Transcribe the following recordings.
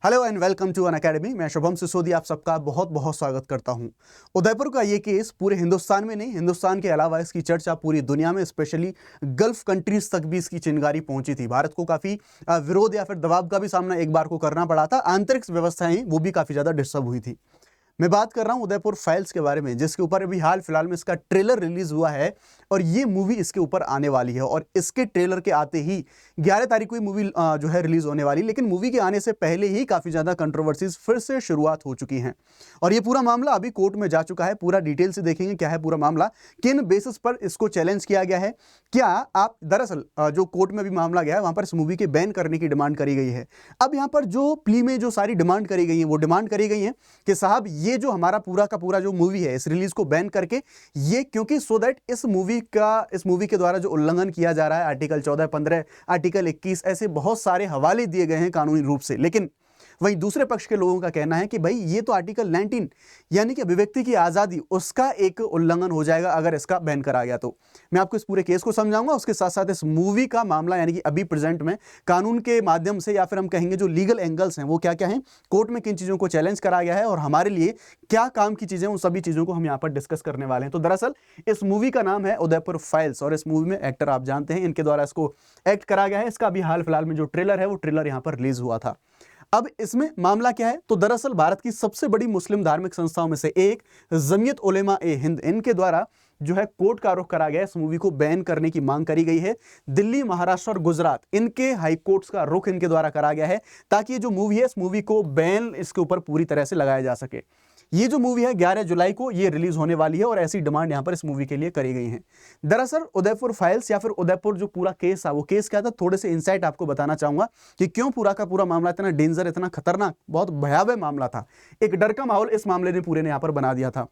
Hello and welcome to Unacademy. मैं शुभम सिसोदिया आप सबका बहुत बहुत स्वागत करता हूं। उदयपुर का ये केस पूरे हिंदुस्तान में नहीं, हिंदुस्तान के अलावा इसकी चर्चा पूरी दुनिया में, स्पेशली गल्फ कंट्रीज तक भी इसकी चिंगारी पहुंची थी। भारत को काफ़ी विरोध या फिर दबाव का भी सामना एक बार को करना पड़ा था। आंतरिक व्यवस्थाएं वो भी काफ़ी ज़्यादा डिस्टर्ब हुई थी। मैं बात कर रहा हूं उदयपुर फाइल्स के बारे में, जिसके ऊपर अभी हाल फिलहाल में इसका ट्रेलर रिलीज हुआ है और ये मूवी इसके ऊपर आने वाली है। और इसके ट्रेलर के आते ही 11 तारीख को ये मूवी जो है रिलीज होने वाली, लेकिन मूवी के आने से पहले ही काफ़ी ज़्यादा कंट्रोवर्सीज फिर से शुरुआत हो चुकी हैं और ये पूरा मामला अभी कोर्ट में जा चुका है। पूरा डिटेल से देखेंगे क्या है पूरा मामला, किन बेसिस पर इसको चैलेंज किया गया है। क्या आप दरअसल जो कोर्ट में भी मामला गया है वहां पर इस मूवी के बैन करने की डिमांड करी गई है। अब यहाँ पर जो प्ली में जो सारी डिमांड करी गई है वो डिमांड करी गई है कि साहब ये जो हमारा पूरा का पूरा जो मूवी है इस रिलीज को बैन करके, ये क्योंकि सो दैट इस मूवी के द्वारा जो उल्लंघन किया जा रहा है, आर्टिकल 14, 15, आर्टिकल 21, ऐसे बहुत सारे हवाले दिए गए हैं कानूनी रूप से। लेकिन वहीं दूसरे पक्ष के लोगों का कहना है कि भाई ये तो आर्टिकल 19 यानी कि अभिव्यक्ति की आज़ादी, उसका एक उल्लंघन हो जाएगा अगर इसका बैन करा गया। तो मैं आपको इस पूरे केस को समझाऊंगा, उसके साथ साथ इस मूवी का मामला यानी कि अभी प्रेजेंट में कानून के माध्यम से या फिर हम कहेंगे जो लीगल एंगल्स हैं वो क्या क्या हैं, कोर्ट में किन चीज़ों को चैलेंज करा गया है और हमारे लिए क्या काम की चीज़ें, उन सभी चीज़ों को हम यहाँ पर डिस्कस करने वाले हैं। तो दरअसल इस मूवी का नाम है उदयपुर फाइल्स और इस मूवी में एक्टर आप जानते हैं, इनके द्वारा इसको एक्ट करा गया है। इसका अभी हाल फिलहाल में जो ट्रेलर है वो ट्रेलर यहाँ पर रिलीज हुआ था। अब इसमें मामला क्या है, तो दरअसल भारत की सबसे बड़ी मुस्लिम धार्मिक संस्थाओं में से एक जमीयत उलेमा ए हिंद, इनके द्वारा जो है कोर्ट का रुख करा गया, इस मूवी को बैन करने की मांग करी गई है। दिल्ली, महाराष्ट्र और गुजरात, इनके हाई कोर्ट्स का रुख इनके द्वारा करा गया है ताकि ये जो मूवी है इस मूवी को बैन इसके ऊपर पूरी तरह से लगाया जा सके। ये जो मूवी है 11 जुलाई को ये रिलीज होने वाली है और ऐसी डिमांड यहां पर इस मूवी के लिए करी गई है। दरअसल उदयपुर फाइल्स या फिर उदयपुर जो पूरा केस था वो केस क्या था, थोड़े से इंसाइट आपको बताना चाहूंगा कि क्यों पूरा का पूरा मामला इतना डेंजर, इतना खतरनाक, बहुत भयावह मामला था। एक डर का माहौल इस मामले ने पूरे ने यहां पर बना दिया था।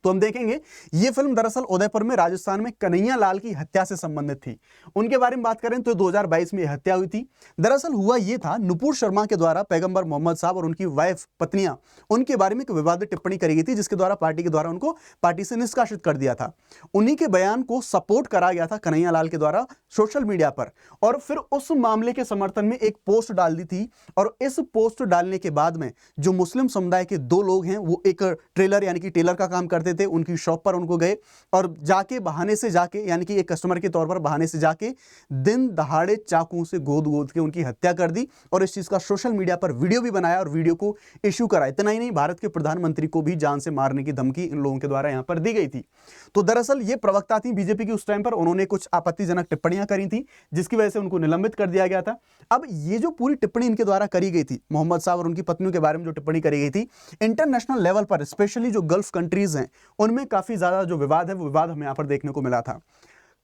तो हम देखेंगे ये फिल्म दरअसल उदयपुर में राजस्थान में कन्हैया लाल की हत्या से संबंधित थी। उनके बारे में बात करें तो 2022 में हत्या हुई थी। दरअसल हुआ ये था, नुपुर शर्मा के द्वारा पैगंबर मोहम्मद साहब और उनकी वाइफ, पत्नियां, उनके बारे में एक विवादित टिप्पणी करी गई थी जिसके द्वारा पार्टी के द्वारा उनको पार्टी से निष्कासित कर दिया था। उन्हीं के बयान को सपोर्ट करा गया था कन्हैया लाल के द्वारा सोशल मीडिया पर और फिर उस मामले के समर्थन में एक पोस्ट डाल दी थी। और इस पोस्ट डालने के बाद में जो मुस्लिम समुदाय के दो लोग हैं वो एक ट्रेलर यानी कि टेलर का काम करते थे, उनकी शॉप पर उनको गए और जाके बहाने से जाके यानी कि एक कस्टमर के तौर पर बहाने से जाके दिन दहाड़े चाकू से गोद गोद के उनकी हत्या कर दी और इस चीज का सोशल मीडिया पर वीडियो भी बनाया और वीडियो को इश्यू करा। इतना ही नहीं, भारत के प्रधानमंत्री को भी जान से मारने की धमकी इन लोगों के द्वारा यहां पर दी गई थी। तो दरअसल ये प्रवक्ता थी बीजेपी की उस टाइम पर, उन्होंने कुछ आपत्तिजनक टिप्पणियां करी थी जिसकी वजह से उनको निलंबित कर दिया गया था। अब ये जो पूरी टिप्पणी इनके द्वारा करी गई थी, मोहम्मद साहब और उनकी पत्नियों के बारे में जो टिप्पणी करी गई थी, इंटरनेशनल लेवल पर स्पेशली जो गल्फ कंट्रीज हैं उनमें काफी ज्यादा जो विवाद है वो विवाद हमें यहाँ पर देखने को मिला था।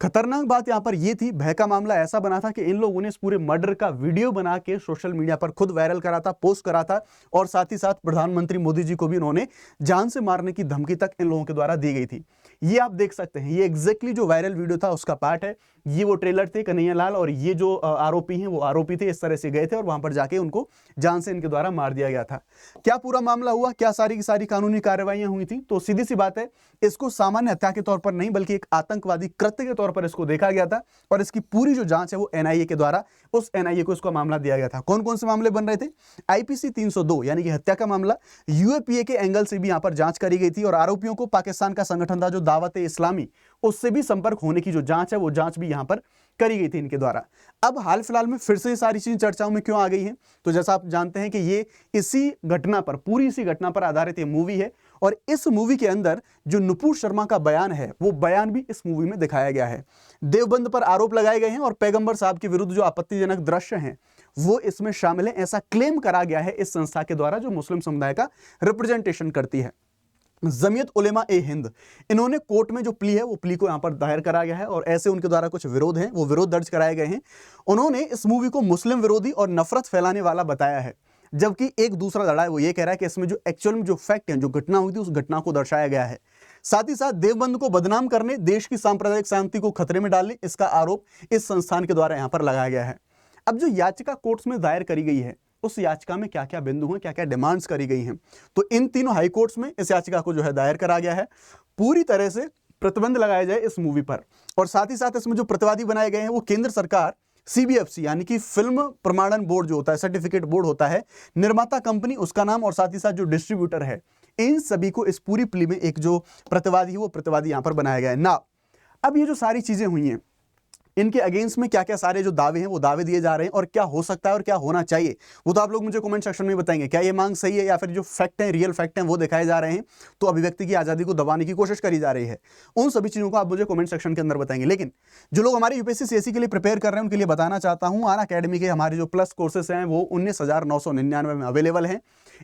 खतरनाक बात यहां पर यह थी, भय का मामला ऐसा बना था कि इन लोगों ने इस पूरे मर्डर का वीडियो बना के सोशल मीडिया पर खुद वायरल करा था, पोस्ट करा था और साथ ही साथ प्रधानमंत्री मोदी जी को भी उन्होंने जान से मारने की धमकी तक इन लोगों के द्वारा दी गई थी। ये आप देख सकते हैं, ये एग्जैक्टली जो वायरल वीडियो था उसका पार्ट है। ये वो ट्रेलर थे कन्हैया लाल और ये जो आरोपी हैं वो आरोपी थे, इस तरह से गए थे और वहां पर जाके उनको जान से इनके द्वारा मार दिया गया था। क्या पूरा मामला हुआ, क्या सारी की सारी कानूनी कार्रवाइयां हुई थी, तो सीधी सी बात है, इसको सामान्य हत्या के तौर पर नहीं बल्कि एक आतंकवादी कृत्य के तौर पर इसको देखा गया था और इसकी पूरी जो जांच है वो एनआईए के द्वारा, उस एनआईए को इसका मामला दिया गया था। कौन कौन से मामले बन रहे थे, आईपीसी 302 यानी कि हत्या का मामला, यूएपीए के एंगल से भी यहां पर जांच करी गई थी और आरोपियों को पाकिस्तान का संगठन था जो दावत इस्लामी, उससे भी संपर्क होने की जो जांच है वो जांच भी यहां पर करी गई थी इनके द्वारा। अब हाल फिलहाल में फिर से ये सारी चीजें चर्चाओं में क्यों आ गई हैं, तो जैसा आप जानते हैं कि ये इसी घटना पर, पूरी इसी घटना पर आधारित ये मूवी है और इस मूवी के अंदर जो नुपुर शर्मा का बयान है वो बयान भी इस मूवी में दिखाया गया है। देवबंद पर आरोप लगाए गए हैं और पैगंबर साहब के विरुद्ध जो आपत्तिजनक दृश्य हैं वो इसमें शामिल है, ऐसा क्लेम करा गया है इस संस्था के द्वारा जो मुस्लिम समुदाय का रिप्रेजेंटेशन करती है, जमीयत उलेमा ए हिंद। इन्होंने कोर्ट में जो प्ली है वो प्ली को यहां पर दायर करा गया है और ऐसे उनके द्वारा कुछ विरोध हैं वो विरोध दर्ज कराए गए हैं। उन्होंने इस मूवी को मुस्लिम विरोधी और नफरत फैलाने वाला बताया है, जबकि एक दूसरा लड़ा है वो ये कह रहा है कि इसमें जो एक्चुअल में जो फैक्ट है, जो घटना हुई थी उस घटना को दर्शाया गया है। साथ ही साथ देवबंद को बदनाम करने, देश की सांप्रदायिक शांति को खतरे में डालने, इसका आरोप इस संस्थान के द्वारा यहां पर लगाया गया है। अब जो याचिका कोर्ट्स में दायर करी गई है उस याचिका में क्या क्या बिंदु हैं, क्या क्या डिमांड्स करी गई हैं, तो इन तीनों हाई कोर्ट्स में इस याचिका को जो है दायर करा गया है, पूरी तरह से प्रतिबंध लगाया जाए इस मूवी पर और साथ ही साथ इसमें जो प्रतिवादी बनाए गए हैं वो केंद्र सरकार CBFC यानी कि फिल्म प्रमाणन बोर्ड जो होता है, सर्टिफिकेट बोर्ड होता है, निर्माता कंपनी उसका नाम, और साथ ही साथ जो डिस्ट्रीब्यूटर है, इन सभी को इस पूरी प्ली में एक जो प्रतिवादी है वो प्रतिवादी यहां पर बनाया गया है ना। अब ये जो सारी चीजें हुई हैं, इनके अगेंस्ट में क्या क्या सारे जो दावे हैं वो दावे दिए जा रहे हैं, और क्या हो सकता है और क्या होना चाहिए वो तो आप लोग मुझे कमेंट सेक्शन में बताएंगे। क्या ये मांग सही है या फिर जो फैक्ट हैं, रियल फैक्ट हैं वो दिखाए जा रहे हैं, तो अभिव्यक्ति की आजादी को दबाने की कोशिश करी जा रही है। उन सभी चीजों को आप मुझे कमेंट सेक्शन के अंदर बताएंगे। लेकिन जो लोग हमारे यूपीएससी सीएससी के लिए प्रिपेयर कर रहे हैं उनके लिए बताना चाहता हूं, अनअकैडमी के हमारे जो प्लस कोर्सेस हैं वो 19,999 में अवेलेबल हैं।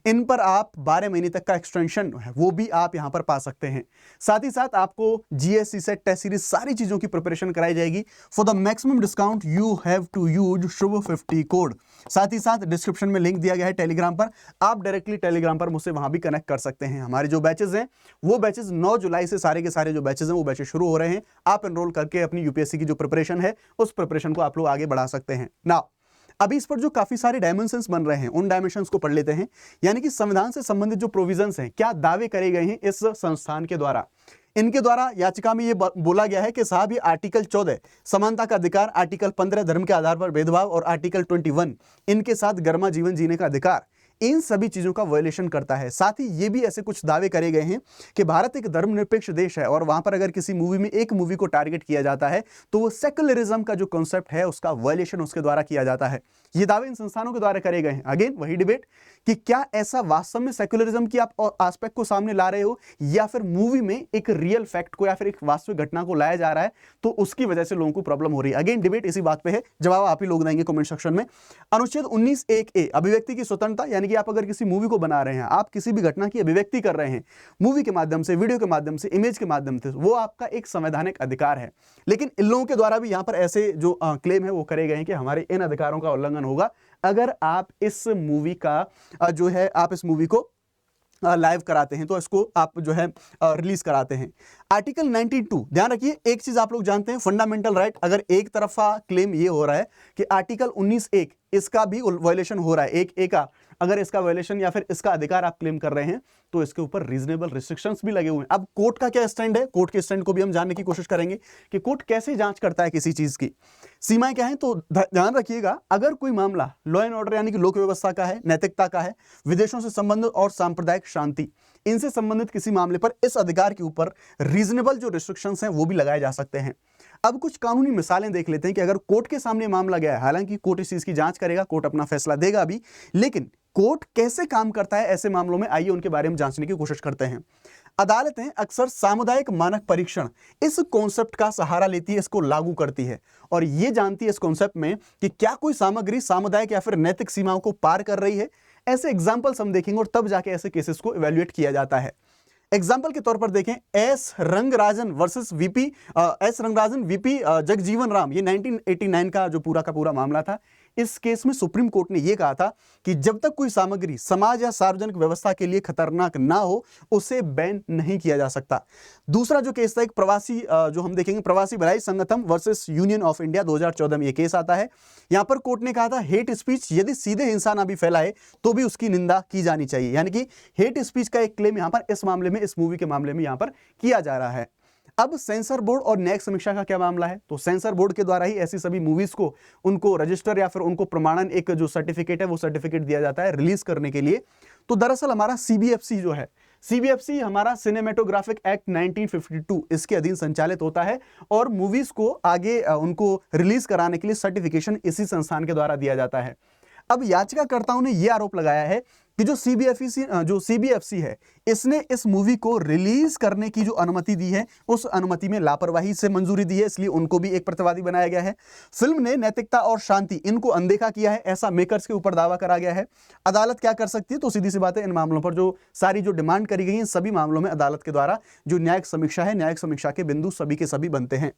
इन पर आप 12 महीने तक का एक्सटेंशन है वो भी आप यहां पर पा सकते हैं। साथ ही साथ आपको जीएस, सेट, टेस्ट सीरीज सारी चीजों की प्रिपरेशन कराई जाएगी। For the maximum discount you have to use Shubh 50 code. साथ ही साथ डिस्क्रिप्शन में लिंक दिया गया है टेलीग्राम पर, आप डायरेक्टली टेलीग्राम पर मुझसे वहां भी कनेक्ट कर सकते हैं। हमारे जो बैचेस हैं वो बैचेस 9 जुलाई से सारे के सारे जो बैचेस हैं वो बैचेस शुरू हो रहे हैं। आप एनरोल करके अपनी यूपीएससी की जो प्रिपरेशन है उस प्रिपरेशन को आप लोग आगे बढ़ा सकते हैं ना। अभी इस पर जो काफी सारे डायमेंशंस बन रहे हैं उन डायमेंशंस को पढ़ लेते हैं। यानी कि संविधान से संबंधित जो प्रोविजंस हैं, क्या दावे करे गए हैं इस संस्थान के द्वारा। इनके द्वारा याचिका में ये बोला गया है कि साहब ये आर्टिकल 14 समानता का अधिकार, आर्टिकल 15 धर्म के आधार पर भेदभाव, और आर्टिकल 21 इनके साथ गर्मा जीवन जीने का अधिकार, इन सभी चीजों का वायलेशन करता है। साथ ही ये भी ऐसे कुछ दावे करे गए हैं कि भारत एक धर्मनिरपेक्ष देश है, और वहां पर अगर किसी मूवी में एक मूवी को टारगेट किया जाता है तो वो सेकुलरिज्म का जो कॉन्सेप्ट है उसका वायलेशन उसके द्वारा किया जाता है। ये दावे इन संस्थानों के द्वारा करे गए हैं। अगेन वही डिबेट कि क्या ऐसा वास्तव में सेकुलरिज्म की आप एस्पेक्ट को सामने ला रहे हो, या फिर मूवी में एक रियल फैक्ट को या फिर एक वास्तविक घटना को लाया जा रहा है तो उसकी वजह से लोगों को प्रॉब्लम हो रही है। अगेन डिबेट इसी बात पे है, जवाब आप ही लोग देंगे कमेंट सेक्शन में। अनुच्छेद 19(1)(a) अभिव्यक्ति की स्वतंत्रता, यानी कि आप अगर किसी मूवी को बना रहे हैं, आप किसी भी घटना की अभिव्यक्ति कर रहे हैं मूवी के माध्यम से, वीडियो के माध्यम से, इमेज के माध्यम से, वो आपका एक संवैधानिक अधिकार है। लेकिन इन लोगों के द्वारा भी यहां पर ऐसे जो क्लेम है वो करे गए हैं कि हमारे इन अधिकारों का उल्लंघन होगा अगर आप इस मूवी का जो है आप इस मूवी को लाइव कराते हैं, तो इसको आप जो है रिलीज कराते हैं। आर्टिकल 92, ध्यान रखिए एक चीज आप लोग जानते हैं, फंडामेंटल राइट, अगर एक तरफा क्लेम ये हो रहा है कि आर्टिकल 19(1) इसका भी वायलेशन हो रहा है, 1(a) का अगर इसका वायलेशन या फिर इसका अधिकार आप क्लेम कर रहे हैं, तो इसके ऊपर रीजनेबल रिस्ट्रिक्शंस भी लगे हुए हैं। अब कोर्ट का क्या स्टैंड है, कोर्ट के स्टैंड को भी हम जानने की कोशिश करेंगे कि कोर्ट कैसे जांच करता है किसी चीज की, सीमाएं क्या हैं। तो ध्यान रखिएगा, अगर कोई मामला लॉ एंड ऑर्डर यानी कि लोक व्यवस्था का है, नैतिकता का है, विदेशों से संबंधित और सांप्रदायिक शांति, इनसे संबंधित किसी मामले पर इस अधिकार के ऊपर रीजनेबल जो रिस्ट्रिक्शंस हैं वो भी लगाए जा सकते हैं। अब कुछ कानूनी मिसालें देख लेते हैं कि अगर कोर्ट के सामने मामला गया है, हालांकि कोर्ट इस चीज की जांच करेगा, कोर्ट अपना फैसला देगा भी, लेकिन कोर्ट कैसे काम करता है ऐसे मामलों में, आइए उनके बारे में जांचने की कोशिश करते हैं। अदालतें अक्सर सामुदायिक मानक परीक्षण इस कॉन्सेप्ट का सहारा लेती है, इसको लागू करती है, और ये जानती है इस कॉन्सेप्ट में कि क्या कोई सामग्री सामुदायिक या फिर नैतिक सीमाओं को पार कर रही है। ऐसे एग्जाम्पल्स हम देखेंगे और तब जाके ऐसे केसेस को इवेल्युएट किया जाता है। एग्जाम्पल के तौर पर देखें, S Rangarajan versus VP Jagjivan Ram, ये 1989 का जो पूरा का पूरा मामला था। इस केस में सुप्रीम कोर्ट ने यह कहा था कि जब तक कोई सामग्री समाज या सार्वजनिक व्यवस्था के लिए खतरनाक ना हो उसे बैन नहीं किया जा सकता। दूसरा जो केस था, एक प्रवासी जो हम देखेंगे, प्रवासी भलाई संगठन वर्सेस यूनियन ऑफ इंडिया, 2014 में यह केस आता है। यहां पर कोर्ट ने कहा था हेट स्पीच यदि सीधे हिंसा ना भी फैलाए तो भी उसकी निंदा की जानी चाहिए, यानी कि हेट स्पीच का एक क्लेम यहां पर इस मामले में, इस मूवी के मामले में यहां पर किया जा रहा है। अब सेंसर बोर्ड और न्यायिक समीक्षा का क्या मामला है, तो सेंसर बोर्ड के द्वारा ही ऐसी सभी मूवीज को उनको रजिस्टर या फिर उनको प्रमाणन, एक जो सर्टिफिकेट है वो सर्टिफिकेट दिया जाता है रिलीज करने के लिए। तो दरअसल हमारा सीबीएफसी जो है, सीबीएफसी हमारा सिनेमेटोग्राफिक एक्ट 1952 इसके अधीन संचालित होता है, और मूवीज को आगे उनको रिलीज कराने के लिए सर्टिफिकेशन इसी संस्थान के द्वारा दिया जाता है। अब याचिकाकर्ताओं ने यह आरोप लगाया है कि जो सीबीएफसी है इसने इस मूवी को रिलीज करने की जो अनुमति दी है उस अनुमति में लापरवाही से मंजूरी दी है, इसलिए उनको भी एक प्रतिवादी बनाया गया है। फिल्म ने नैतिकता और शांति इनको अनदेखा किया है, ऐसा मेकर्स के ऊपर दावा करा गया है। अदालत क्या कर सकती है, तो सीधी सी बात है, इन मामलों पर जो सारी जो डिमांड करी गई है सभी मामलों में अदालत के द्वारा जो न्यायिक समीक्षा है, न्यायिक समीक्षा के बिंदु सभी के सभी बनते हैं।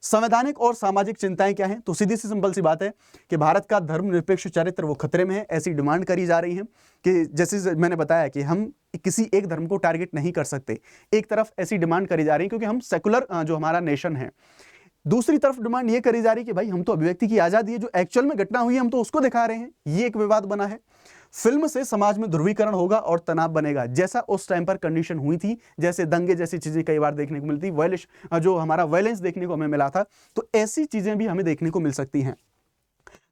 संवैधानिक और सामाजिक चिंताएं क्या हैं, तो सीधी सी सिंपल सी बात है कि भारत का धर्मनिरपेक्ष चरित्र वो खतरे में है, ऐसी डिमांड करी जा रही है कि जैसे मैंने बताया कि हम किसी एक धर्म को टारगेट नहीं कर सकते। एक तरफ ऐसी डिमांड करी जा रही है क्योंकि हम सेकुलर जो हमारा नेशन है, दूसरी तरफ डिमांड ये करी जा रही है कि भाई हम तो अभिव्यक्ति की आजादी है, जो एक्चुअल में घटना हुई है हम तो उसको दिखा रहे हैं। ये एक विवाद बना है। फिल्म से समाज में ध्रुवीकरण होगा और तनाव बनेगा, जैसा उस टाइम पर कंडीशन हुई थी, जैसे दंगे जैसी चीजें कई बार देखने को मिलती, वायलेंस जो हमारा वायलेंस देखने को हमें मिला था, तो ऐसी चीजें भी हमें देखने को मिल सकती हैं।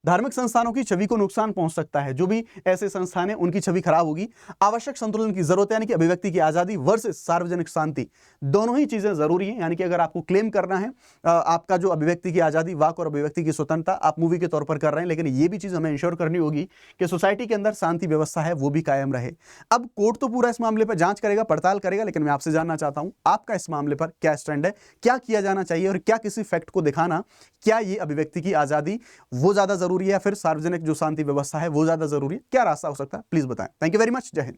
धार्मिक संस्थानों की छवि को नुकसान पहुंच सकता है। जो भी ऐसे संस्थान हैं उनकी छवि खराब होगी। आवश्यक संतुलन की जरूरत है, यानी कि अभिव्यक्ति की आजादी वर्सेस सार्वजनिक शांति, दोनों ही चीजें जरूरी हैं। यानी कि अगर आपको क्लेम करना है आपका जो अभिव्यक्ति की आजादी, वाक और अभिव्यक्ति की स्वतंत्रता, आप मूवी के तौर पर कर रहे हैं, लेकिन ये भी चीज हमें इंश्योर करनी होगी कि सोसाइटी के अंदर शांति व्यवस्था है वो भी कायम रहे। अब कोर्ट तो पूरा इस मामले पर जांच करेगा, पड़ताल करेगा, लेकिन मैं आपसे जानना चाहता हूं आपका इस मामले पर क्या स्टैंड है, क्या किया जाना चाहिए और क्या किसी फैक्ट को दिखाना, क्या ये अभिव्यक्ति की आजादी वो ज्यादा जरूरी है या फिर सार्वजनिक जो शांति व्यवस्था है वो ज्यादा जरूरी है? क्या रास्ता हो सकता है, प्लीज बताएं। Thank you very much. जय हिंद।